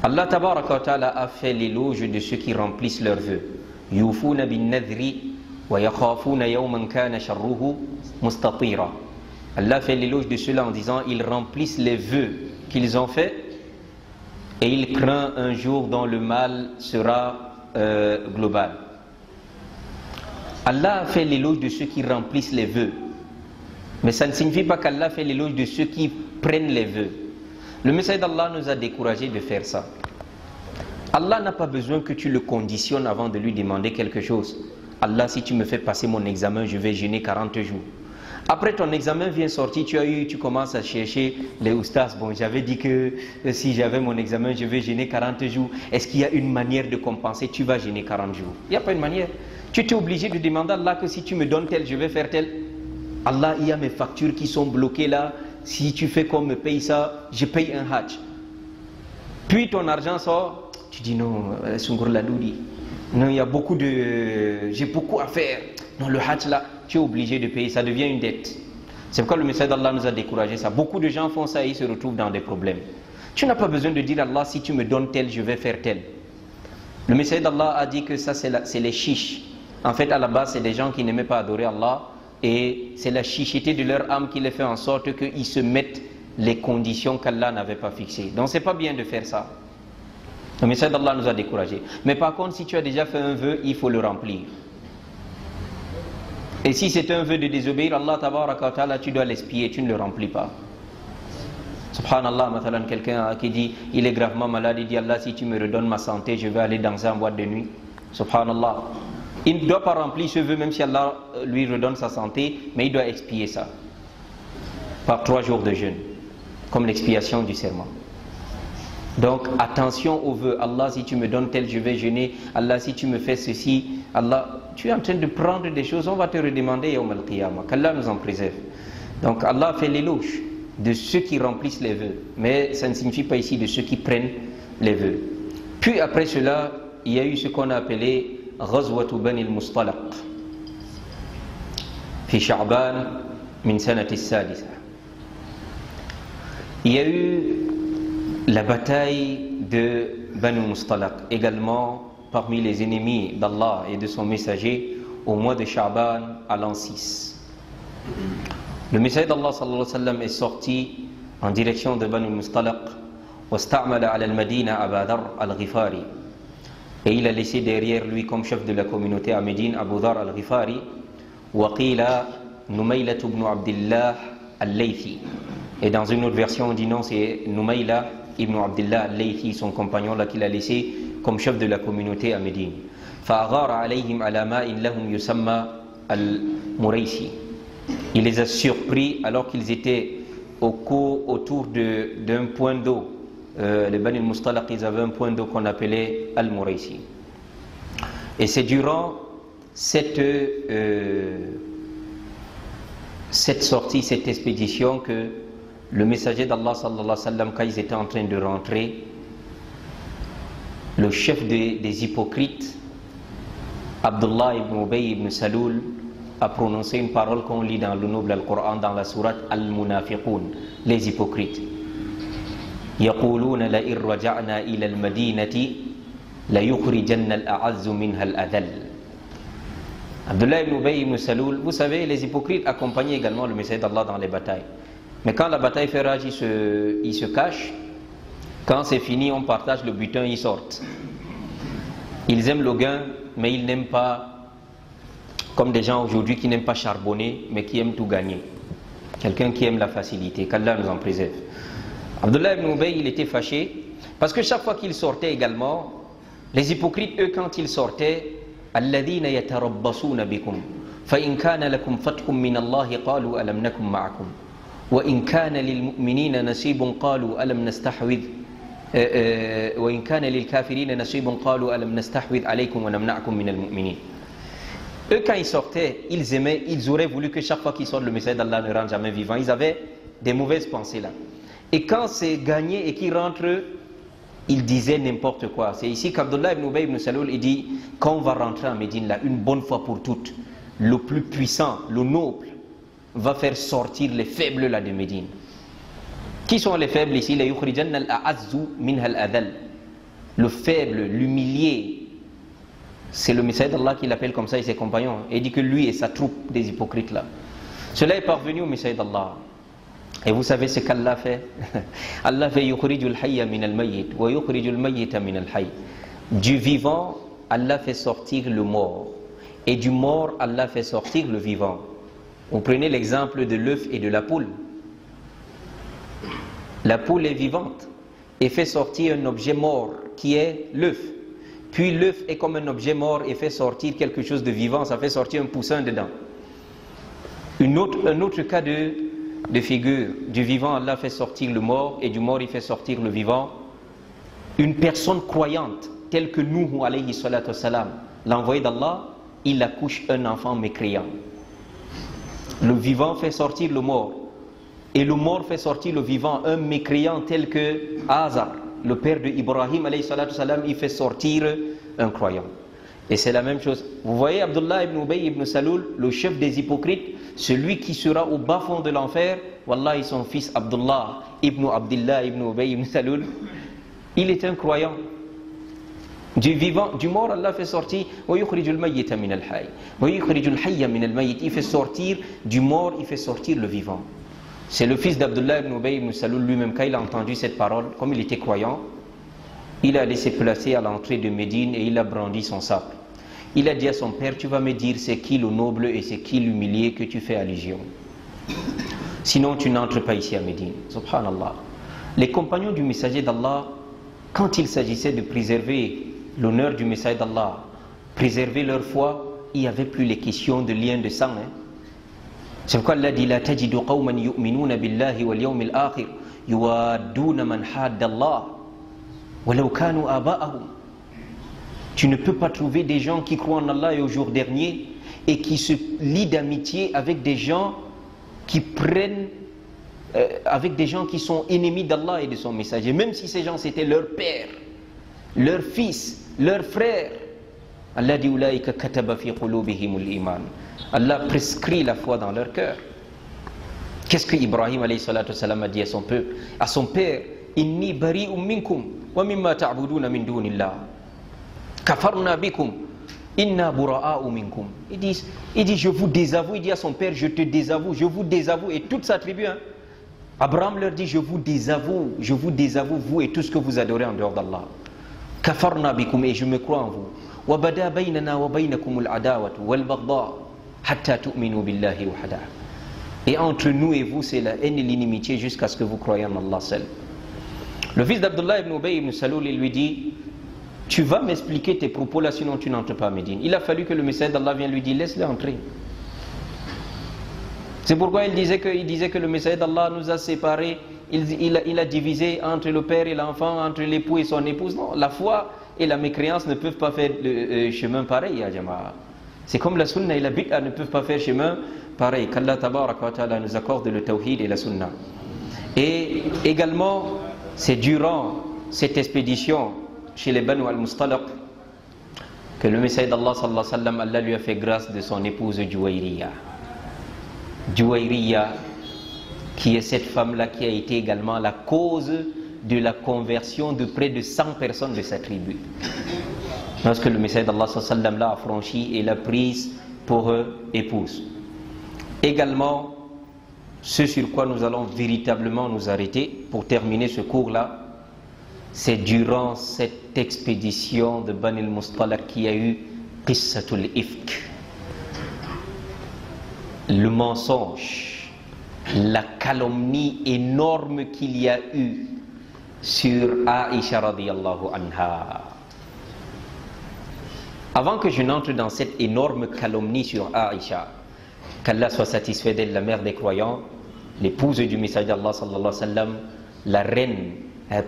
A: Allah tabaraka wa ta'ala a fait l'éloge de ceux qui remplissent leurs vœux. Yufuna bin nadri wa yakhafuna yawman kana sharruhu mustatira. Allah fait l'éloge de ceux-là en disant ils remplissent les vœux qu'ils ont faits et ils craignent un jour dont le mal sera global. Allah a fait l'éloge de ceux qui remplissent les vœux. Mais ça ne signifie pas qu'Allah fait l'éloge de ceux qui prennent les vœux. Le message d'Allah nous a découragés de faire ça. Allah n'a pas besoin que tu le conditionnes avant de lui demander quelque chose. Allah, si tu me fais passer mon examen, je vais jeûner 40 jours. Après ton examen vient sortir, tu commences à chercher les oustas. Bon, j'avais dit que si j'avais mon examen, je vais jeûner 40 jours. Est-ce qu'il y a une manière de compenser? Tu vas jeûner 40 jours. Il n'y a pas une manière. Tu es obligé de demander à Allah que si tu me donnes tel, je vais faire tel. Allah, il y a mes factures qui sont bloquées là. Si tu fais qu'on me paye ça, je paye un hajj. Puis ton argent sort, tu dis non, Sungur Ladoudi. Non, il y a beaucoup de... J'ai beaucoup à faire. Non, le hajj là, tu es obligé de payer, ça devient une dette. C'est pourquoi le message d'Allah nous a découragé ça. Beaucoup de gens font ça et ils se retrouvent dans des problèmes. Tu n'as pas besoin de dire à Allah, si tu me donnes tel, je vais faire tel. Le message d'Allah a dit que ça c'est les chiches. En fait, à la base, c'est des gens qui n'aimaient pas adorer Allah. Et c'est la chichité de leur âme qui les fait en sorte qu'ils se mettent les conditions qu'Allah n'avait pas fixées. Donc c'est pas bien de faire ça. Le message d'Allah nous a découragés. Mais par contre, si tu as déjà fait un vœu, il faut le remplir. Et si c'est un vœu de désobéir, Allah tabaraka wa ta'ala, tu dois l'espier, tu ne le remplis pas. Subhanallah, matalan, quelqu'un qui dit, il est gravement malade, il dit, Allah, si tu me redonnes ma santé, je vais aller danser en boîte de nuit. Subhanallah. Il ne doit pas remplir ce vœu même si Allah lui redonne sa santé, mais il doit expier ça par 3 jours de jeûne, comme l'expiation du serment. Donc attention au vœu. Allah, si tu me donnes tel, je vais jeûner. Allah, si tu me fais ceci, Allah, tu es en train de prendre des choses, on va te redemander Yawm al-Qiyamah. Qu'Allah nous en préserve. Donc Allah fait l'éloge de ceux qui remplissent les vœux, mais ça ne signifie pas ici de ceux qui prennent les vœux. Puis après cela, il y a eu ce qu'on a appelé غزوة بني المصطلق في شعبان من سنة السادسة. Il y a eu la bataille de Banu Mustalaq, également parmi les ennemis d'Allah et de son messager, au mois de Sha'ban à l'an 6. Le messager d'Allah sallallahu alayhi wa sallam est sorti en direction de Banu Mustalaq واستعمل على المدينة أبا ذر الغفاري. Et il a laissé derrière lui comme chef de la communauté à Médine Abu Dhar al-Ghifari, Waqila Numayla ibn Abdillah al-Laythi. Et dans une autre version on dit non, c'est Numayla ibn Abdillah al-Laythi, son compagnon là qu'il a laissé comme chef de la communauté à Médine. فأغار عليهم على ماء لهم يسمى المريسي. Il les a surpris alors qu'ils étaient autour d'un point d'eau. Les Bani al-Mustalaq, ils avaient un point d'eau qu'on appelait Al-Muraisi. Et c'est durant cette sortie, cette expédition que le messager d'Allah sallallahu alayhi wa sallam, quand ils étaient en train de rentrer, le chef des hypocrites, Abdullah ibn Ubay ibn Saloul, a prononcé une parole qu'on lit dans le noble Al-Qur'an, dans la sourate Al-Munafiqun, les hypocrites. يقولون لئن رجعنا إلى المدينة ليخرجن الأعز منها الأذل. Abdullah ibn Ubay ibn Saloul, vous savez, les hypocrites accompagnaient également le messager d'Allah dans les batailles. Mais quand la bataille fait rage, ils se cachent. Quand c'est fini, on partage le butin, ils sortent. Ils aiment le gain, mais ils n'aiment pas, comme des gens aujourd'hui qui n'aiment pas charbonner, mais qui aiment tout gagner. Quelqu'un qui aime la facilité, qu'Allah nous en préserve. Abdullah ibn Ubay, il était fâché parce que chaque fois qu'il sortait également, les hypocrites, eux, quand ils sortaient, الذين يتربصون بكم فإن كان لكم فتح من الله قالوا ألم نكن معكم وإن كان للمؤمنين نصيب قالوا ألم نستحوذ وإن كان للكافرين نصيب قالوا ألم نستحوذ عليكم ونمنعكم من المؤمنين. Eux, quand ils sortaient, ils auraient voulu que chaque fois qu'ils sortent, le messager d'Allah ne rentre jamais vivant. Ils avaient des mauvaises pensées là. Et quand c'est gagné et qu'ils rentrent, il disait n'importe quoi. C'est ici qu'Abdullah ibn Ubay ibn Salul, il dit, quand on va rentrer en Médine, là, une bonne fois pour toutes, le plus puissant, le noble, va faire sortir les faibles là de Médine. Qui sont les faibles ici? Le faible, l'humilié. C'est le messager d'Allah qui l'appelle comme ça et ses compagnons. Et il dit que lui et sa troupe des hypocrites là. Cela est parvenu au messager d'Allah. Et vous savez ce qu'Allah fait? Allah fait yukhrijul hayya min al-mayyit wa yukhrijul mayyita min al-hayy. Du vivant, Allah fait sortir le mort. Et du mort, Allah fait sortir le vivant. Vous prenez l'exemple de l'œuf et de la poule. La poule est vivante et fait sortir un objet mort qui est l'œuf. Puis l'œuf est comme un objet mort et fait sortir quelque chose de vivant, ça fait sortir un poussin dedans. Un autre cas de figure, du vivant Allah fait sortir le mort et du mort il fait sortir le vivant. Une personne croyante telle que Nuh alayhi salatu wassalam, l'envoyé d'Allah, il accouche un enfant mécréant. Le vivant fait sortir le mort et le mort fait sortir le vivant, un mécréant tel que Azar, le père de Ibrahim alayhi salatu wassalam, il fait sortir un croyant. Et c'est la même chose. Vous voyez Abdullah ibn Ubay ibn Salul, le chef des hypocrites, celui qui sera au bas-fond de l'enfer, wallahi son fils Abdullah ibn Abdullah ibn Ubay ibn Salul, il est un croyant. Du vivant, du mort, Allah fait sortir. Il fait sortir du mort, il fait sortir le vivant. C'est le fils d'Abdullah ibn Ubay ibn Salul lui-même, quand il a entendu cette parole, comme il était croyant, il a laissé placer à l'entrée de Médine et il a brandi son sabre. Il a dit à son père, tu vas me dire c'est qui le noble et c'est qui l'humilié que tu fais allusion. Sinon tu n'entres pas ici à Médine. Subhanallah. Les compagnons du messager d'Allah, quand il s'agissait de préserver l'honneur du messager d'Allah, préserver leur foi, il n'y avait plus les questions de lien de sang. C'est pourquoi Allah dit, la tajidu qawman yu'minuna billahi wal yawmil akhir yuwadduna man hadda Allah walau kanu aba'ahum. Tu ne peux pas trouver des gens qui croient en Allah et au jour dernier et qui se lient d'amitié avec des gens qui prennent avec des gens qui sont ennemis d'Allah et de son messager, même si ces gens c'était leur père, leur fils, leur frère. Allah dit ulaika kataba fi qulubihimul iman. Allah prescrit la foi dans leur cœur. Qu'est-ce que Ibrahim alayhi salatu wassalam a dit à son peuple, à son père? Inni bari'um minkum wa mimma ta'buduna min dunillah. Kafarna bikum inna bura'a'u minkum. Il dit je vous désavoue, il dit à son père je te désavoue, je vous désavoue, et toute sa tribu. Abraham leur dit je vous désavoue vous et tout ce que vous adorez en dehors d'Allah. Kafarna bikum, et je me crois en vous. Wa bada baynana wa baynakum al-adawatu wal baghdha hatta tu'minu billahi wahda. Et entre nous et vous c'est la haine et l'inimitié jusqu'à ce que vous croyez en Allah seul. Le fils d'Abdullah ibn Ubay ibn Salul, il lui dit, tu vas m'expliquer tes propos là, sinon tu n'entres pas à Médine. Il a fallu que le messager d'Allah vienne lui dire, laisse-le entrer. C'est pourquoi il disait que le messager d'Allah nous a séparés, il a divisé entre le père et l'enfant, entre l'époux et son épouse. Non, la foi et la mécréance ne peuvent pas faire chemin pareil, ya Jama'a. C'est comme la sunna et la bid'a ne peuvent pas faire chemin pareil. Qu'Allah tabaraka wa ta'ala nous accorde le tawhid et la sunna. Et également, c'est durant cette expédition chez les Banu al-Mustalaq que le messager d'Allah sallallahu alayhi wa sallam, Allah lui a fait grâce de son épouse Juwayriya. Juwayriya, qui est cette femme-là qui a été également la cause de la conversion de près de 100 personnes de sa tribu. Lorsque le messager d'Allah sallallahu alayhi wa sallam l'a affranchie et l'a prise pour épouse. Également, ce sur quoi nous allons véritablement nous arrêter pour terminer ce cours-là, c'est durant cette expédition de Bani al-Mustalaq qu'il y a eu Qissatul Ifk. Le mensonge, la calomnie énorme qu'il y a eu sur Aïcha radiyallahu anha. Avant que je n'entre dans cette énorme calomnie sur Aïcha, qu'Allah soit satisfait d'elle, la mère des croyants, l'épouse du messager d'Allah sallallahu alayhi wa sallam, la reine,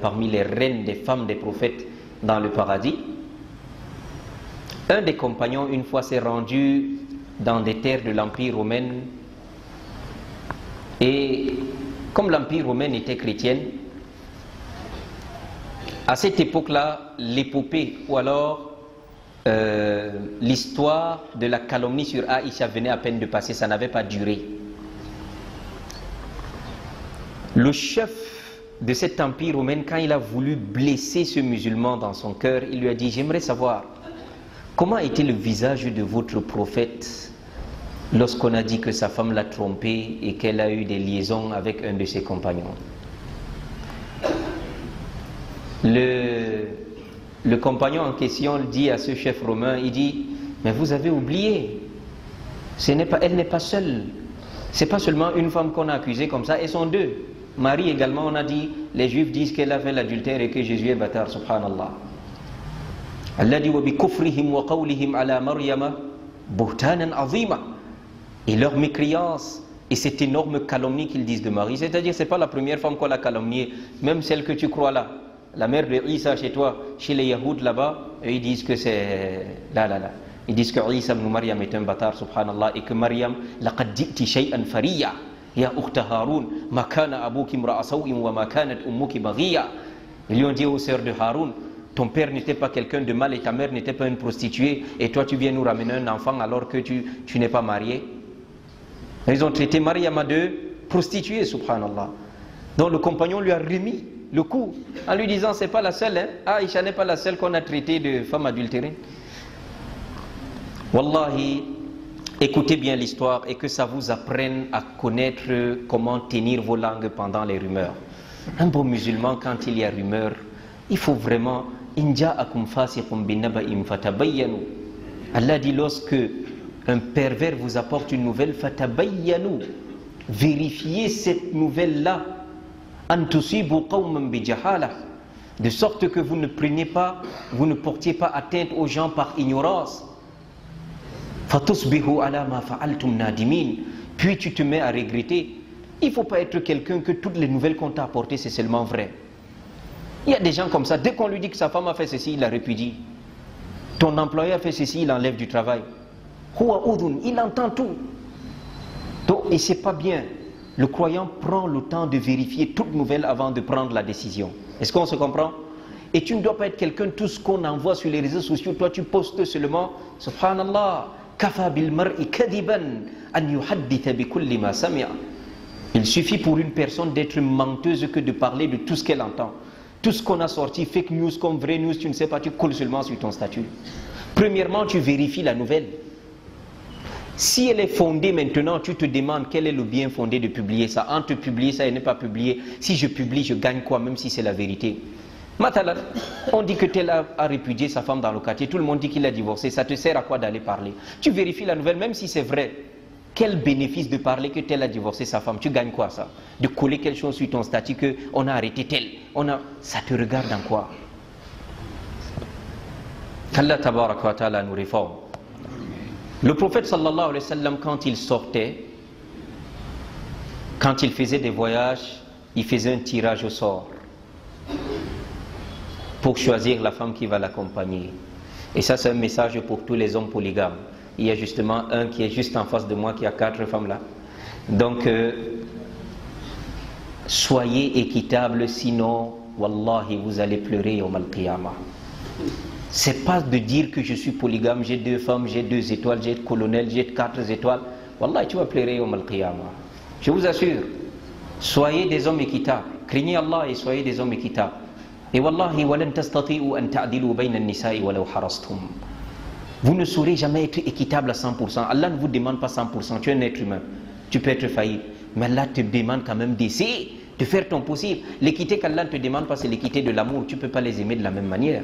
A: parmi les reines des femmes des prophètes dans le paradis. Un des compagnons une fois s'est rendu dans des terres de l'Empire romain, et comme l'Empire romain était chrétienne, À cette époque-là, l'épopée ou alors l'histoire de la calomnie sur Aïcha venait à peine de passer, ça n'avait pas duré. Le chef de cet empire romain, quand il a voulu blesser ce musulman dans son cœur, il lui a dit: j'aimerais savoir comment était le visage de votre prophète lorsqu'on a dit que sa femme l'a trompé et qu'elle a eu des liaisons avec un de ses compagnons. Le compagnon en question dit à ce chef romain, il dit: mais vous avez oublié, elle n'est pas seule, c'est pas seulement une femme qu'on a accusée comme ça, elles sont deux. Marie également, on a dit, les juifs disent qu'elle a fait l'adultère et que Jésus est bâtard, subhanallah. Allah dit: wa bi kufrihim wa qawlihim ala Maryama buhtanan azima. Et leur mécréance et cette énorme calomnie qu'ils disent de Marie, c'est-à-dire c'est pas la première femme qu'on a calomniée, même celle que tu crois là, la mère de Isa chez toi, chez les Yahoud là-bas, ils disent que c'est ils disent que Isa ibn Maryam est un bâtard, subhanallah, et que Maryam laqad ji'ti shay'an fariya ya ukhta Haroun ma kana abuki imra'a saw'in wa ma kanat ummuki baghiya. Ils lui ont dit aux sœurs de Haroun: ton père n'était pas quelqu'un de mal et ta mère n'était pas une prostituée, et toi tu viens nous ramener un enfant alors que tu n'es pas marié. Ils ont traité Maryam de prostituée, subhanallah. Donc le compagnon lui a remis le coup en lui disant: c'est pas la seule, hein? Aïcha n'est pas la seule qu'on a traitée de femme adultérée. Wallahi, écoutez bien l'histoire et que ça vous apprenne à connaître comment tenir vos langues pendant les rumeurs. Un bon musulman, quand il y a rumeur, il faut vraiment: in ja'akum fasiqun binaba'in fatabayyanu. Allah dit: lorsque un pervers vous apporte une nouvelle, fatabayyanu, vérifiez cette nouvelle-là, an tusibu qawman bijahala, de sorte que vous ne portiez pas atteinte aux gens par ignorance. Fatusbihu ala ma fa'altum nadimin, puis tu te mets à regretter. Il ne faut pas être quelqu'un que toutes les nouvelles qu'on t'a apportées c'est seulement vrai. Il y a des gens comme ça, dès qu'on lui dit que sa femme a fait ceci, il la répudie. Ton employé a fait ceci, il enlève du travail. Il entend tout. Donc, et c'est pas bien. Le croyant prend le temps de vérifier toute nouvelle avant de prendre la décision. Est-ce qu'on se comprend? Et tu ne dois pas être quelqu'un, tout ce qu'on envoie sur les réseaux sociaux, toi tu postes seulement, subhanallah, kafa bil mar'i kadiban an yuhadditha bi kulli ma sami'a. Il suffit pour une personne d'être menteuse que de parler de tout ce qu'elle entend. Tout ce qu'on a sorti, fake news comme vraie news, tu ne sais pas, tu colles seulement sur ton statut. Premièrement, tu vérifies la nouvelle. Si elle est fondée maintenant, tu te demandes quel est le bien fondé de publier ça. Entre publier ça et ne pas publier, si je publie, je gagne quoi, même si c'est la vérité. Matalan, on dit que tel a répudié sa femme dans le quartier, tout le monde dit qu'il a divorcé, ça te sert à quoi d'aller parler? Tu vérifies la nouvelle, même si c'est vrai. Quel bénéfice de parler que tel a divorcé sa femme? Tu gagnes quoi ça? De coller quelque chose sur ton statut qu'on a arrêté tel. Ça te regarde en quoi? Qu'Allah tabarak wa ta'ala nous réforme. Le prophète sallallahu alayhi wa sallam, quand il sortait, quand il faisait des voyages, il faisait un tirage au sort pour choisir la femme qui va l'accompagner. Et ça, c'est un message pour tous les hommes polygames. Il y a justement un qui est juste en face de moi qui a 4 femmes là. Donc, soyez équitables, sinon, wallahi, vous allez pleurer au mal-qiyamah. C'est pas de dire que je suis polygame, j'ai 2 femmes, j'ai 2 étoiles, j'ai colonel, j'ai 4 étoiles. Wallahi, tu vas pleurer au mal-qiyamah. Je vous assure, soyez des hommes équitables. Craignez Allah et soyez des hommes équitables. Et wallahi, walan tastati'u an ta'dilu bayna an-nisa'i walau harastum. Vous ne saurez jamais être équitable à 100%. Allah ne vous demande pas 100%. Tu es un être humain. Tu peux être faillible. Mais Allah te demande quand même d'essayer, de faire ton possible. L'équité qu'Allah ne te demande pas, c'est l'équité de l'amour. Tu ne peux pas les aimer de la même manière.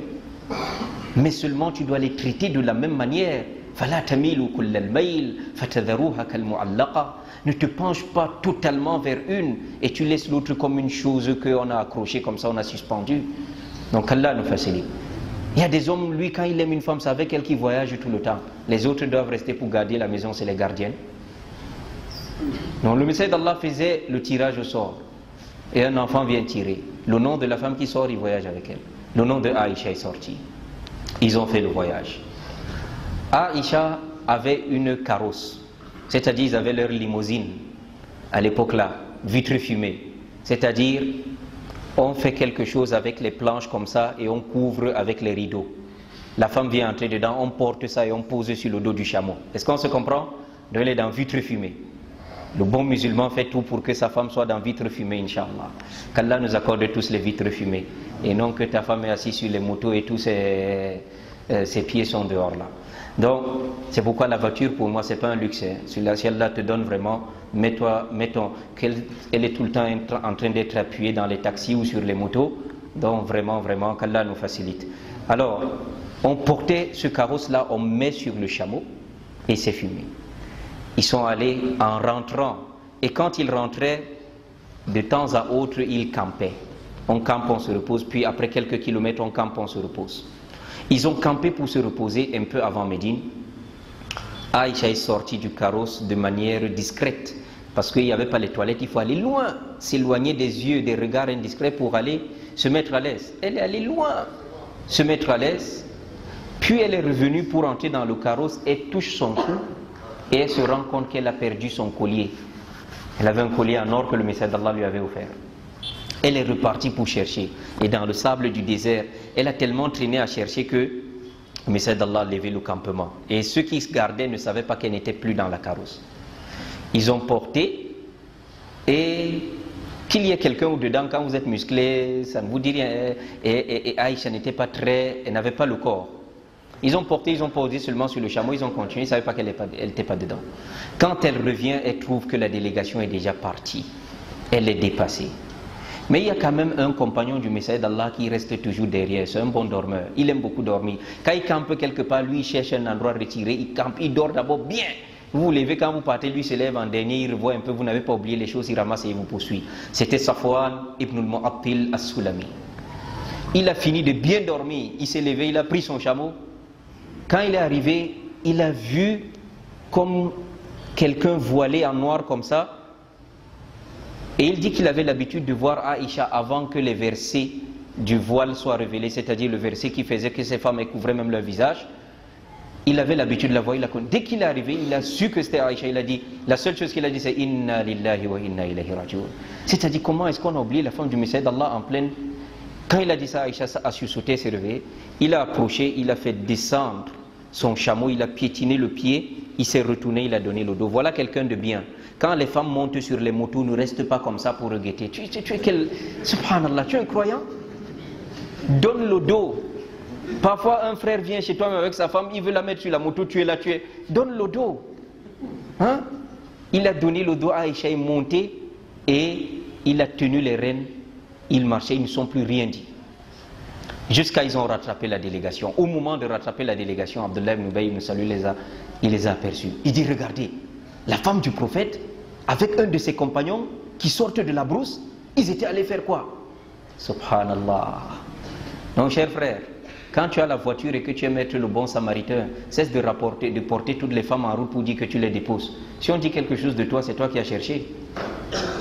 A: Mais seulement tu dois les traiter de la même manière. فَلَا تَمِيلُوا كُلَّ الْمَيْلِ فَتَذَرُوهَا كَالْمُعَلَّقَةِ. Ne te penche pas totalement vers une et tu laisses l'autre comme une chose qu'on a accrochée, comme ça on a suspendu. Donc Allah nous facilite. Il y a des hommes, lui, quand il aime une femme, c'est avec elle qui voyage tout le temps. Les autres doivent rester pour garder la maison, c'est les gardiennes. Donc le messager d'Allah faisait le tirage au sort. Et un enfant vient tirer. Le nom de la femme qui sort, il voyage avec elle. Le nom de Aïcha est sorti. Ils ont fait le voyage. Aïcha avait une carrosse. C'est-à-dire, ils avaient leur limousine. À l'époque là, vitre fumée. C'est-à-dire, on fait quelque chose avec les planches comme ça et on couvre avec les rideaux. La femme vient entrer dedans, on porte ça et on pose sur le dos du chameau. Est-ce qu'on se comprend? Donc elle est dans vitre fumée. Le bon musulman fait tout pour que sa femme soit dans vitre fumée, Inch'Allah. Qu'Allah nous accorde tous les vitres fumées. Et non que ta femme est assise sur les motos et tous ses pieds sont dehors là. Donc, c'est pourquoi la voiture pour moi c'est pas un luxe. Hein. Si Allah te donne vraiment, mettons qu'elle est tout le temps en train d'être appuyée dans les taxis ou sur les motos. Donc vraiment, qu'Allah nous facilite. Alors, on portait ce carrosse là, on met sur le chameau et c'est fumé. Ils sont allés en rentrant. Et quand ils rentraient, de temps à autre, ils campaient. On campe, on se repose, puis après quelques kilomètres, on campe, on se repose. Ils ont campé pour se reposer un peu avant Médine. Aïcha est sortie du carrosse de manière discrète, parce qu'il n'y avait pas les toilettes, il faut aller loin, s'éloigner des yeux, des regards indiscrets pour aller se mettre à l'aise. Elle est allée loin, se mettre à l'aise, puis elle est revenue pour entrer dans le carrosse, elle touche son cou, et elle se rend compte qu'elle a perdu son collier. Elle avait un collier en or que le messager d'Allah lui avait offert. Elle est repartie pour chercher. Et dans le sable du désert, elle a tellement traîné à chercher que le messager d'Allah a levé le campement. Et ceux qui se gardaient ne savaient pas qu'elle n'était plus dans la carrosse. Ils ont porté, et qu'il y ait quelqu'un au-dedans, quand vous êtes musclé, ça ne vous dit rien. Et Aïcha n'était pas elle n'avait pas le corps. Ils ont porté, ils ont posé seulement sur le chameau, ils ont continué, ils ne savaient pas qu'elle n'était pas dedans. Quand elle revient, elle trouve que la délégation est déjà partie. Elle est dépassée. Mais il y a quand même un compagnon du messager d'Allah qui reste toujours derrière, c'est un bon dormeur, il aime beaucoup dormir. Quand il campe quelque part, lui il cherche un endroit retiré, il campe, il dort d'abord bien. Vous vous levez, quand vous partez, lui se lève en dernier, il revoit un peu, vous n'avez pas oublié les choses, il ramasse et il vous poursuit. C'était Safwan ibn al-Mu'attil as-Sulami. Il a fini de bien dormir, il s'est levé, il a pris son chameau. Quand il est arrivé, il a vu comme quelqu'un voilé en noir comme ça. Et il dit qu'il avait l'habitude de voir Aïcha avant que les versets du voile soient révélés, c'est-à-dire le verset qui faisait que ces femmes couvraient même leur visage. Il avait l'habitude de la voir, dès qu'il est arrivé, il a su que c'était Aïcha, il a dit, la seule chose qu'il a dit c'est Inna lillahi wa inna ilayhi raji'un. C'est-à-dire comment est-ce qu'on a oublié la femme du messager d'Allah en pleine... Quand il a dit ça, Aïcha a sursauté, s'est réveillé, il a approché, il a fait descendre son chameau, il a piétiné le pied, il s'est retourné, il a donné le dos. Voilà quelqu'un de bien. Quand les femmes montent sur les motos, ne reste pas comme ça pour regretter. Tu es quel... Subhanallah, tu es un croyant? Donne le dos. Parfois, un frère vient chez toi avec sa femme, il veut la mettre sur la moto, tu es là, Donne le dos. Hein? Il a donné le dos à Aïcha, il est monté et il a tenu les rênes. Ils marchaient, ils ne sont plus rien dit. Jusqu'à ils ont rattrapé la délégation. Au moment de rattraper la délégation, Abdullah ibn Ubay ibn Salul il les a aperçus. Il dit, regardez, la femme du prophète, avec un de ses compagnons qui sortent de la brousse, ils étaient allés faire quoi? Subhanallah. Donc, cher frère, quand tu as la voiture et que tu aimes être le bon samaritain, cesse de porter toutes les femmes en route pour dire que tu les déposes. Si on dit quelque chose de toi, c'est toi qui as cherché.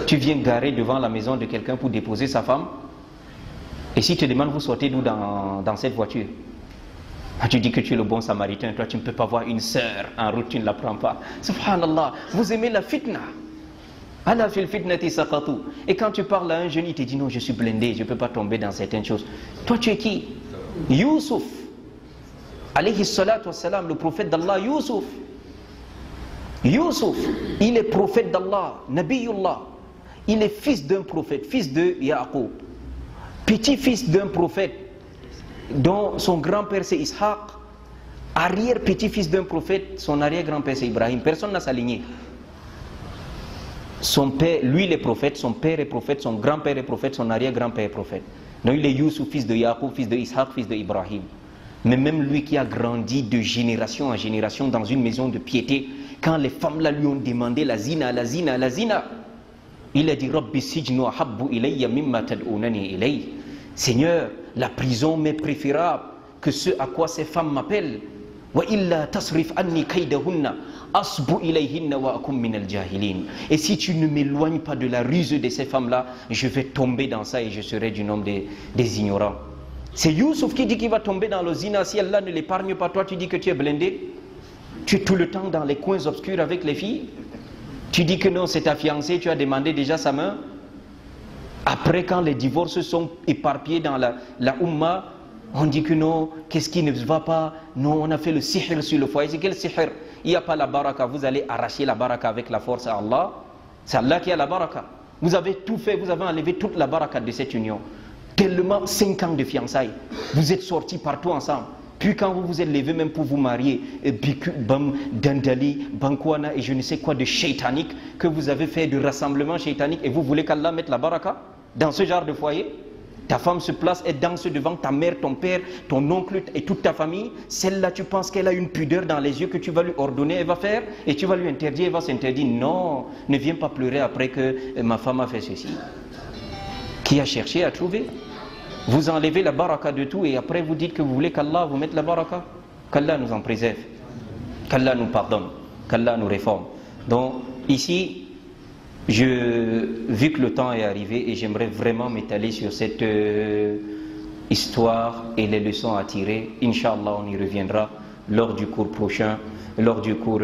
A: Tu viens garer devant la maison de quelqu'un pour déposer sa femme. Et si tu te demandes, vous sortez d'où dans cette voiture? Tu dis que tu es le bon samaritain, toi tu ne peux pas voir une sœur en route, tu ne la prends pas. Subhanallah, vous aimez la fitna. Ala fil fitnati saqatu. Et quand tu parles à un jeune, il te dit non, je suis blindé, je ne peux pas tomber dans certaines choses. Toi tu es qui? Youssouf. Alayhi salatu wassalam, le prophète d'Allah, Youssouf. Youssouf, il est prophète d'Allah, Nabiyullah. Il est fils d'un prophète, fils de Yaqub. Petit-fils d'un prophète dont son grand-père c'est Ishaq, arrière-petit-fils d'un prophète, son arrière-grand-père c'est Ibrahim. Personne n'a sa lignée. Son père, lui il est prophète, son père est prophète, son grand-père est prophète, son arrière-grand-père est prophète. Donc il est Youssouf, fils de Yaqub, fils de Ishaq, fils de Ibrahim. Mais même lui qui a grandi de génération en génération dans une maison de piété, quand les femmes là lui ont demandé la zina, la zina, la zina, il a dit Rabbi sijnu ahabbu ilayya mimma tad'unani ilay. Seigneur, la prison m'est préférable que ce à quoi ces femmes m'appellent. Wa illa tasrif anni kaydahunna asbu ilayhinna wa akum min al-jahilin. Et si tu ne m'éloignes pas de la ruse de ces femmes-là, je vais tomber dans ça et je serai du nombre des ignorants. C'est Youssouf qui dit qu'il va tomber dans le zina. Si Allah ne l'épargne pas, toi tu dis que tu es blindé. Tu es tout le temps dans les coins obscurs avec les filles. Tu dis que non, c'est ta fiancée, tu as demandé déjà sa main. Après, quand les divorces sont éparpillés dans la Ummah, on dit que non, qu'est-ce qui ne va pas? Non, on a fait le sihr sur le foyer. C'est quel sihr? Il n'y a pas la baraka. Vous allez arracher la baraka avec la force à Allah. C'est Allah qui a la baraka. Vous avez tout fait, vous avez enlevé toute la baraka de cette union. Tellement 5 ans de fiançailles. Vous êtes sortis partout ensemble. Puis quand vous vous êtes levés même pour vous marier, bam, dandali, bankwana et je ne sais quoi de shaitanique, que vous avez fait de rassemblement shaitanique et vous voulez qu'Allah mette la baraka dans ce genre de foyer? Ta femme se place et danse devant ta mère, ton père, ton oncle et toute ta famille. Celle-là, tu penses qu'elle a une pudeur dans les yeux que tu vas lui ordonner, elle va faire, et tu vas lui interdire, elle va s'interdire. Non, ne viens pas pleurer après que ma femme a fait ceci. Qui a cherché à trouver? Vous enlevez la baraka de tout et après vous dites que vous voulez qu'Allah vous mette la baraka. Qu'Allah nous en préserve, qu'Allah nous pardonne, qu'Allah nous réforme. Donc ici, vu que le temps est arrivé et j'aimerais vraiment m'étaler sur cette histoire et les leçons à tirer, Inch'Allah on y reviendra lors du cours prochain, lors du cours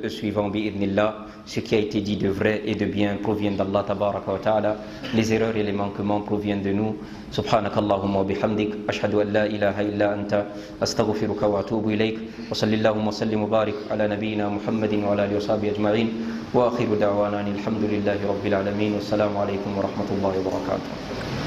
A: suivant, bi'idhnillah. Ce qui a été dit de vrai et de bien provient d'Allah tabaraka wa ta'ala. Les erreurs et les manquements proviennent de nous. Subhanakallahumma wa bihamdik, ashhadu an la ilaha illa anta, astaghfiruka wa atubu ilayk, wa sallallahu wa sallim wa barik ala nabiyyina Muhammadin wa ala alihi wa sahbihi ajma'in, wa akhiru da'wana alhamdulillahi rabbil alamin, wa assalamu alaykum wa rahmatullahi wa barakatuh.